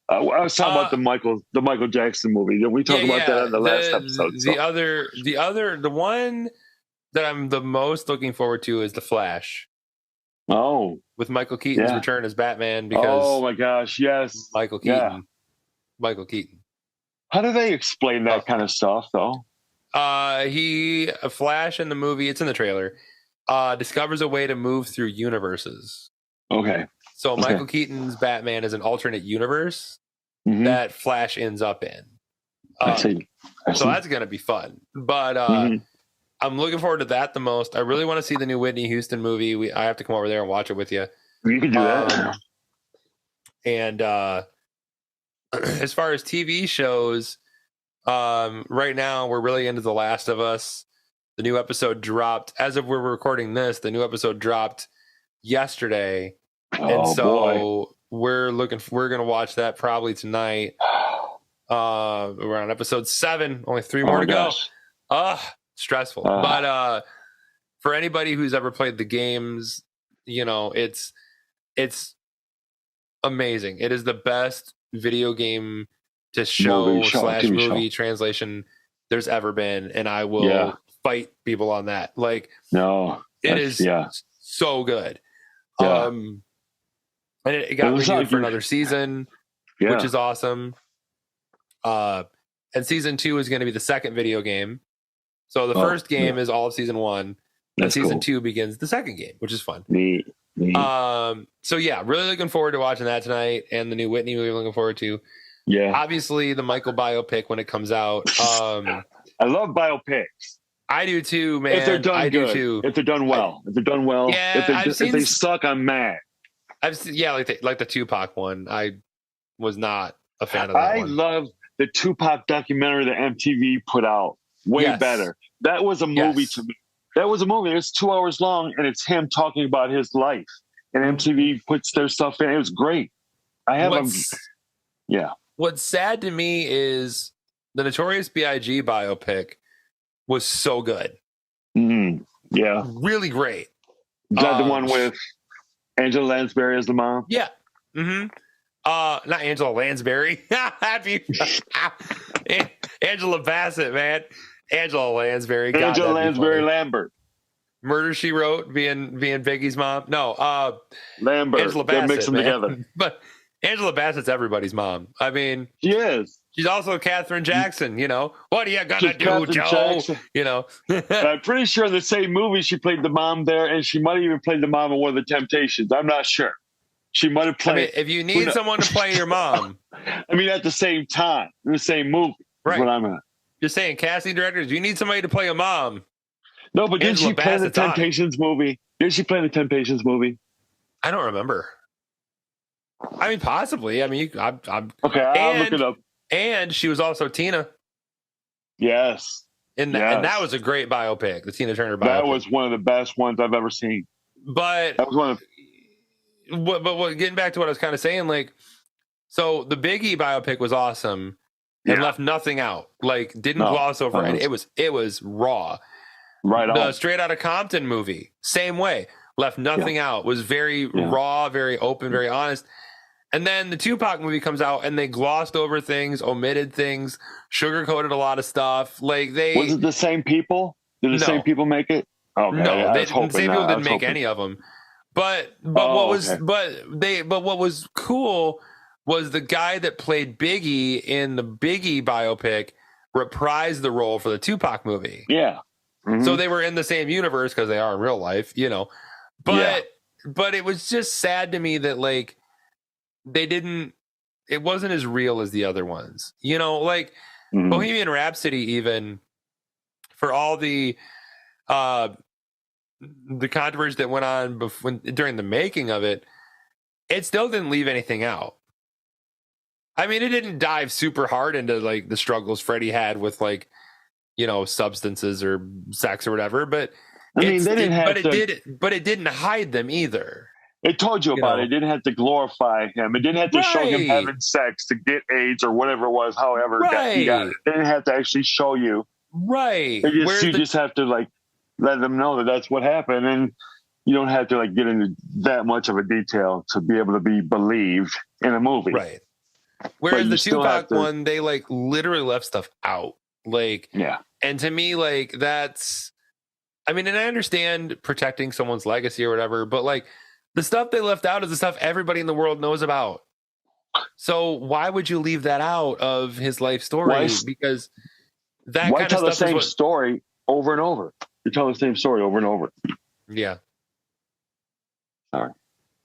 I was talking about the Michael Jackson movie. Did we talk about that on the last episode? The one that I'm the most looking forward to is The Flash. Oh, with Michael Keaton's return as Batman. Because oh my gosh, yes, Michael Keaton. Michael Keaton. How do they explain that kind of stuff, though? A Flash in the movie, it's in the trailer, discovers a way to move through universes. Okay. So Michael Keaton's Batman is an alternate universe that Flash ends up in. I see. So that's going to be fun. But I'm looking forward to that the most. I really want to see the new Whitney Houston movie. I have to come over there and watch it with you. You can do that. And as far as TV shows, right now we're really into The Last of Us. The new episode dropped. As of we're recording this, the new episode dropped yesterday. And so we're going to watch that probably tonight. We're on episode 7, only 3 more to go. Stressful. But for anybody who's ever played the games, it's amazing. It is the best video game to show / movie translation there's ever been, and I will fight people on that. Like, no, it is so good. And it got renewed for another season, which is awesome. And season 2 is going to be the second video game. So the first game is all of season 1, and season 2 begins the second game, which is fun. Neat. So really looking forward to watching that tonight, and the new Whitney movie looking forward to. Yeah. Obviously the Michael biopic when it comes out. I love biopics. I do too, man. If they're done good. Do too. If they're done well. Yeah, if they suck, I'm mad. I've seen, like the Tupac one. I was not a fan of that one. I love the Tupac documentary that MTV put out. Way better. That was a movie to me. That was a movie. It's 2 hours long, and it's him talking about his life. And MTV puts their stuff in. It was great. What's sad to me is the Notorious B.I.G. biopic was so good. Yeah. Really great. Is that the one with Angela Lansbury as the mom? Yeah. Not Angela Lansbury. Angela Bassett, man. Angela Lansbury. Angela Lansbury Lambert. Murder, She Wrote, being Biggie's mom. No, Lambert. Angela Bassett. They mix them together. But Angela Bassett's everybody's mom. I mean, she is. She's also Katherine Jackson. What are you gonna do, Katherine Joe? Jackson. I'm pretty sure in the same movie she played the mom there, and she might have even played the mom in One of the Temptations. I'm not sure. She might have played. I mean, if you need someone to play your mom, at the same time in the same movie, right? What I'm at. Just saying, casting directors, you need somebody to play a mom. No, but didn't she play the Temptations movie? Did she play the Temptations movie? I don't remember. I mean, possibly. I mean, I'm okay. I'll look it up. And she was also Tina. Yes. And that was a great biopic, the Tina Turner biopic. That was one of the best ones I've ever seen. But that was one of. But getting back to what I was kind of saying, like, so the Biggie biopic was awesome and left nothing out. Like, didn't gloss over it. It was raw. Right on. The Straight Outta Compton movie, same way. Left nothing out. Was very raw, very open, very honest. And then the Tupac movie comes out, and they glossed over things, omitted things, sugarcoated a lot of stuff. Like was it the same people? Did the same people make it? Okay, no, the same people didn't make any of them. But what was cool was the guy that played Biggie in the Biggie biopic reprised the role for the Tupac movie. Yeah. Mm-hmm. So they were in the same universe because they are in real life, But it was just sad to me that like it wasn't as real as the other ones. Bohemian Rhapsody, even for all the controversy that went on during the making of it, it still didn't leave anything out. I mean, it didn't dive super hard into like the struggles Freddie had with like, substances or sex or whatever, but they didn't have but it didn't hide them either. It told you about it. It didn't have to glorify him. It didn't have to show him having sex to get AIDS or whatever it was, however he got it. It didn't have to actually show you. Right. You just have to like let them know that that's what happened, and you don't have to like get into that much of a detail to be able to be believed in a movie. Right. Whereas the Tupac one, they like literally left stuff out. Like, yeah. And to me, like that's, I mean, and I understand protecting someone's legacy or whatever, but like the stuff they left out is the stuff everybody in the world knows about. So why would you leave that out of his life story? Because that kind of stuff the same story over and over. You tell the same story over and over. Yeah. Sorry.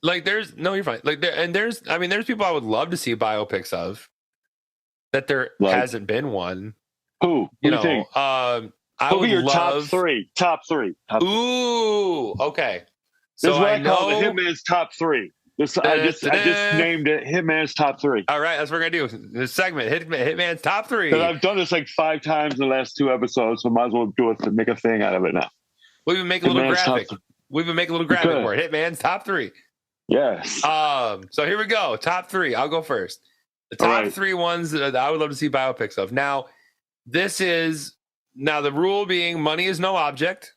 Like you're fine. Like there's people I would love to see biopics of that there hasn't been one. Who? Who do you think? I would would be your love top three. Ooh, okay. So this is what I call the Hitman's top three. I just named it Hitman's top three. All right, that's what we're gonna do. This segment, Hitman's top three. Because I've done this like 5 times in the last 2 episodes, so might as well do it to make a thing out of it now. We've been making a little graphic. For it. Hitman's top three. Yes. So here we go. Top 3. I'll go first. The top 3 ones that I would love to see biopics of. Now, the rule being money is no object,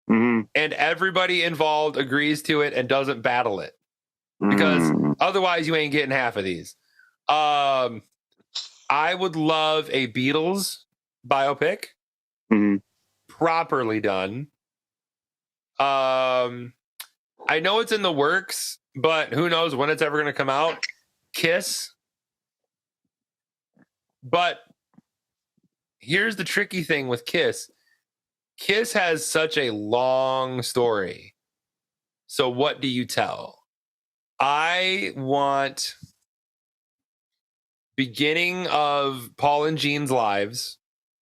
and everybody involved agrees to it and doesn't battle it, because otherwise you ain't getting half of these. I would love a Beatles biopic, properly done. I know it's in the works, but who knows when it's ever going to come out. Kiss. But here's the tricky thing with Kiss. Kiss has such a long story. So what do you tell? I want beginning of Paul and Gene's lives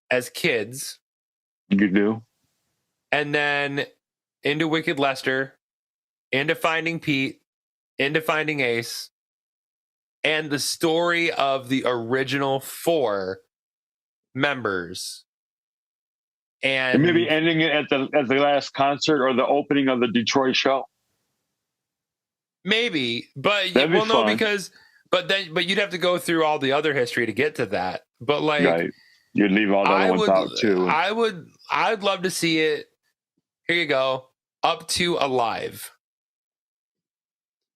as kids. You do. And then into Wicked Lester, into Finding Pete, into Finding Ace, and the story of the original 4 members. And maybe ending it at the last concert or the opening of the Detroit show. Maybe, but but you'd have to go through all the other history to get to that. But like, you'd leave all the other ones out too. I'd love to see it. Here you go. Up to Alive.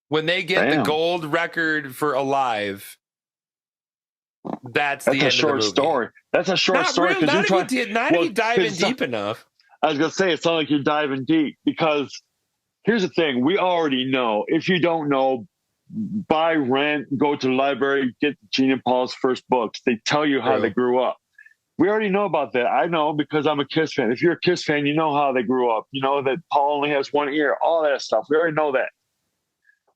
When they get the gold record for Alive, that's the end of the movie. Story. That's a short story. Not if you dive in deep enough. I was going to say, it's not like you're diving deep, because here's the thing. We already know. If you don't know, buy, rent, go to the library, get Gene and Paul's first books. They tell you how they grew up. We already know about that. I know because I'm a Kiss fan. If you're a Kiss fan, you know how they grew up. You know that Paul only has one ear, all that stuff. We already know that.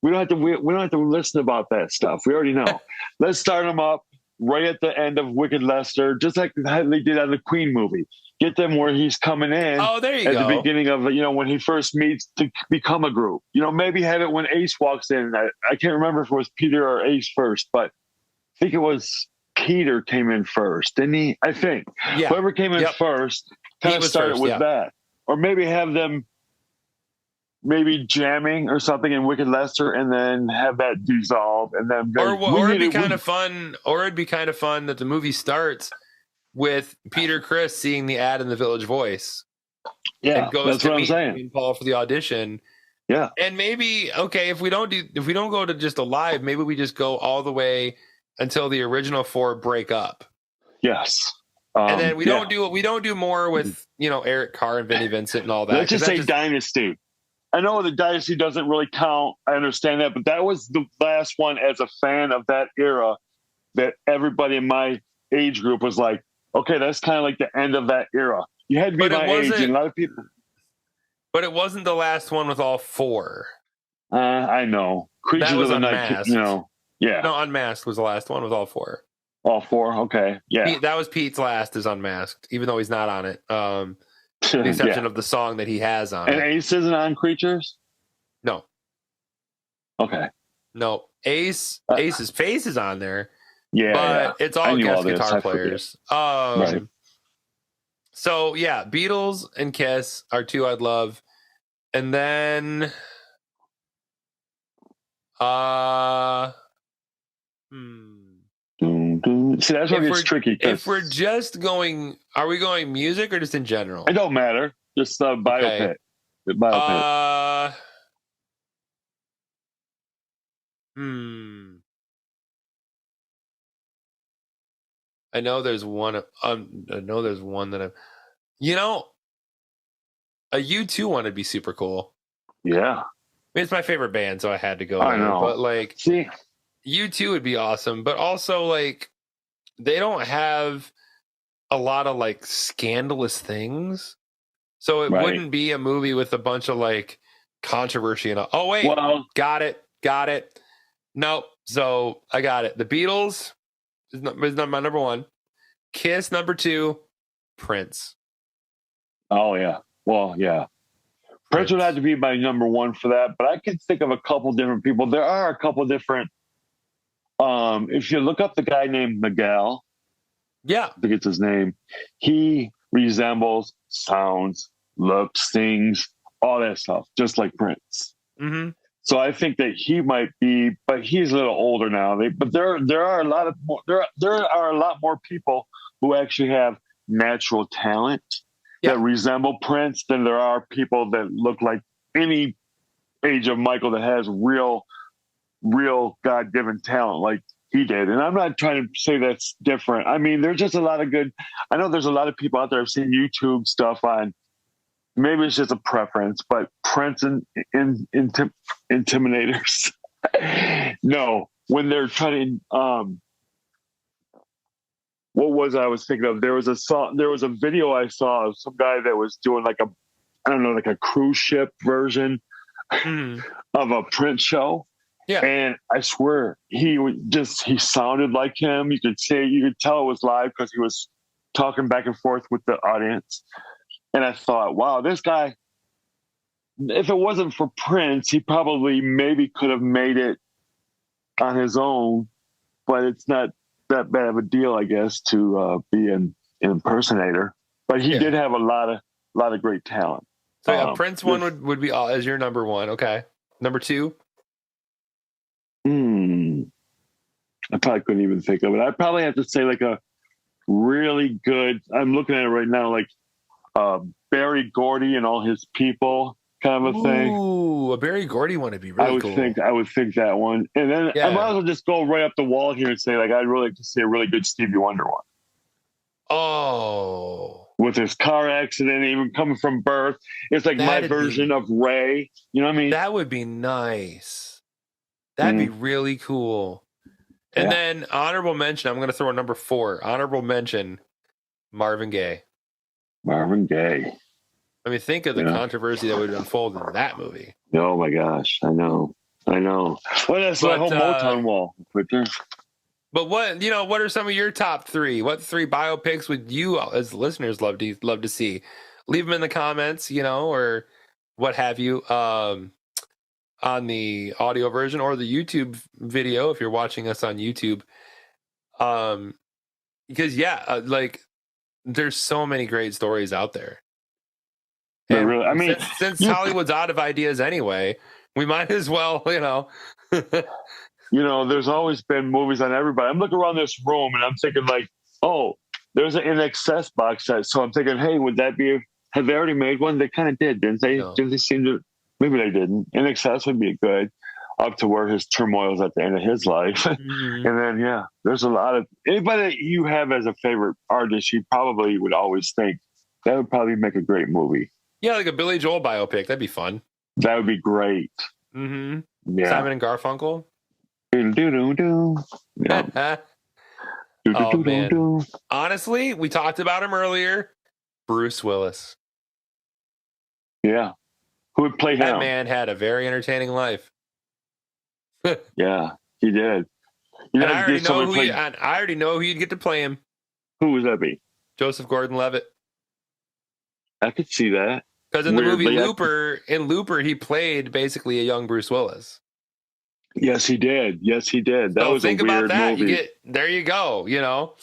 We don't have to listen about that stuff. We already know. Let's start them up right at the end of Wicked Lester, just like they did on the Queen movie. Get them where he's coming in. Oh, there you go. At the beginning of, when he first meets to become a group. Maybe have it when Ace walks in. I can't remember if it was Peter or Ace first, but I think it was Peter came in first, didn't he? I think. Yeah. Whoever came in first kind of started with that. Or maybe have them jamming or something in Wicked Lester, and then have that dissolve, and then it'd be kind of fun that the movie starts with Peter Criss seeing the ad in the Village Voice. Yeah, and goes that's to what I'm meet saying. Paul for the audition. Yeah, and maybe if we don't go to just Alive, maybe we just go all the way until the original 4 break up. Yes. And then we don't do more with Eric Carr and Vinnie Vincent and all that. Let's just say Dynasty. I know the Dynasty doesn't really count. I understand that, but that was the last one as a fan of that era that everybody in my age group was like, okay, that's kind of like the end of that era. You had to be my age, and a lot of people. But it wasn't the last one with all 4. I know. Creatures of the Night. Yeah. No, Unmasked was the last one with all 4. All 4, okay, yeah. That was Pete's last is Unmasked, even though he's not on it. The exception of the song that he has on. And Ace isn't on Creatures? No. Okay. No. Ace's face is on there, Yeah, but it's all guest guitar players. Right. So yeah, Beatles and Kiss are two I'd love, and then See, that's where it gets tricky. If we're just going, are we going music or just in general? It don't matter. Just biopic. Okay. The biopic. I know there's one. I know there's one that a U2 one would be super cool. Yeah. I mean, it's my favorite band, so I had to go I there. know. But like, see, U2 would be awesome. But also, like, they don't have a lot of like scandalous things, so it wouldn't be a movie with a bunch of like controversy and oh wait, got it. Nope. So I got it. The Beatles is not my number one. Kiss number two. Prince. Oh yeah. Well, yeah. Prince would have to be my number one for that, but I can think of a couple different people. There are a couple different. If you look up the guy named Miguel, yeah, I think it's his name. He resembles, sounds, looks, sings, all that stuff, just like Prince. Mm-hmm. So I think that he might be, but he's a little older now. But there are a lot of there are a lot more people who actually have natural talent that resemble Prince than there are people that look like any age of Michael that has real God-given talent like he did. And I'm not trying to say that's different. I mean, there's just a lot of good. I know there's a lot of people out there. I've seen YouTube stuff on. Maybe it's just a preference, but Prince and Intimidators. No, when they're trying to. What was I was thinking of? There was a song. There was a video I saw of some guy that was doing like a cruise ship version of a Prince show. Yeah, and I swear he sounded like him. You could tell it was live because he was talking back and forth with the audience. And I thought, wow, this guy, if it wasn't for Prince, he probably maybe could have made it on his own, but it's not that bad of a deal, I guess, to be an impersonator. But he did have a lot of great talent. So yeah, Prince one would be as your number one. Okay. Number two? I probably couldn't even think of it. I'd probably have to say like a really good, I'm looking at it right now, like Barry Gordy and all his people kind of a thing. Ooh, a Barry Gordy one would be really cool. I would think that one. And then I might as well just go right up the wall here and say, like, I'd really like to see a really good Stevie Wonder one. Oh. With his car accident, even coming from birth. It's like my version of Ray. You know what I mean? That would be nice. That'd be really cool. And then honorable mention, I'm going to throw a number 4. Honorable mention, Marvin Gaye. Marvin Gaye. I mean, think of the controversy that would unfold in that movie. Oh my gosh, I know. Well, that's the whole Motown wall. But what are some of your top 3? What 3 biopics would you, as listeners, love to see? Leave them in the comments, or what have you, on the audio version or the YouTube video if you're watching us on YouTube. Because like there's so many great stories out there. And really, I mean, since Hollywood's out of ideas anyway, we might as well, there's always been movies on everybody. I'm looking around this room and I'm thinking like, oh, there's an In Excess box set. So I'm thinking, hey, would that be? Have they already made one? They kind of did, didn't they? No. Didn't they seem to? Maybe they didn't. In Excess would be good, up to where his turmoil's at the end of his life. And then, there's a lot of anybody that you have as a favorite artist, you probably would always think that would probably make a great movie. Yeah, like a Billy Joel biopic. That'd be fun. That would be great. Mm-hmm. Yeah. Simon and Garfunkel. Oh, man. Honestly, we talked about him earlier. Bruce Willis. Yeah. Who would play him? That man had a very entertaining life. Yeah, he did. And I already know who you'd get to play him. Who would that be? Joseph Gordon-Levitt. I could see that. Because in the movie Looper, he played basically a young Bruce Willis. Yes, he did. That So was a think weird about that. movie. There you go.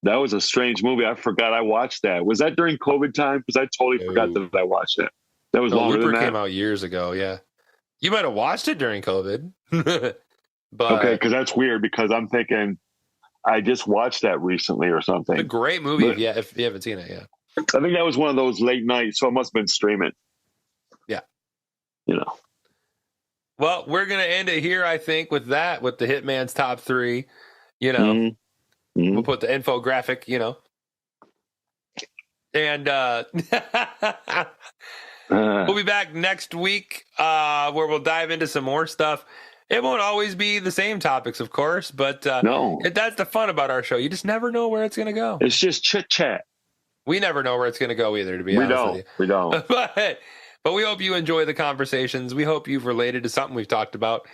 That was a strange movie. I forgot I watched that. Was that during COVID time? Because I totally forgot that I watched it. That was longer Looper than that. came out years ago. Yeah, you might have watched it during COVID. But okay, because that's weird. Because I'm thinking I just watched that recently or something. It's a great movie. If you haven't seen it, yeah. I think that was one of those late nights, so it must have been streaming. Yeah. Well, we're gonna end it here, I think, with the Hitman's top 3. We'll put the infographic, and we'll be back next week where we'll dive into some more stuff. It won't always be the same topics, of course, but no, that's the fun about our show. You just never know where it's gonna go. It's just chit chat. We never know where it's gonna go either. To be honest with you, we don't. But we hope you enjoy the conversations. We hope you've related to something we've talked about.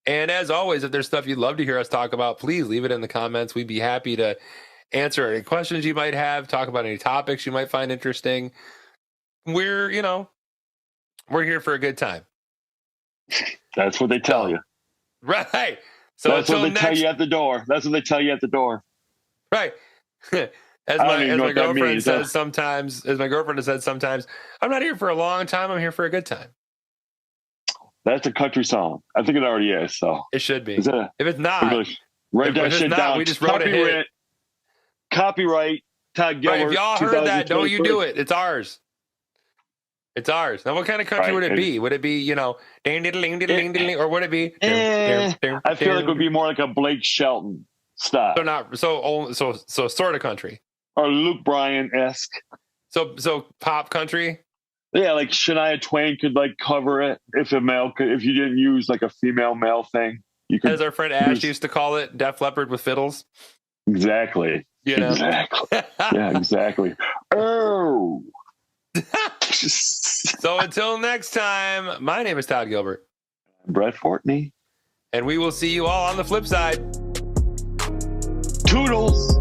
And as always, if there's stuff you'd love to hear us talk about, please leave it in the comments. We'd be happy to answer any questions you might have, talk about any topics you might find interesting. We're here for a good time. That's what they tell you. Right. So that's what they tell you at the door. Right. As my girlfriend says sometimes, I'm not here for a long time. I'm here for a good time. That's a country song. I think it already is. So it should be. If it's not, write that shit down. We just wrote a hit. Copyright Todd Gilbert. Right, if y'all heard that, don't you do it. It's ours. Now, what kind of country would it be? Would it be, ding ding ding ding ding, or would it be? I feel like it would be more like a Blake Shelton style. So sort of country. Or Luke Bryan-esque. So pop country. Yeah, like Shania Twain could cover it if you didn't use a female male thing. You could. As our friend Ash used to call it, Def Leppard with fiddles. Exactly. Exactly. Yeah, exactly. Oh. So until next time, my name is Todd Gilbert. Brett Fortney. And we will see you all on the flip side. Toodles.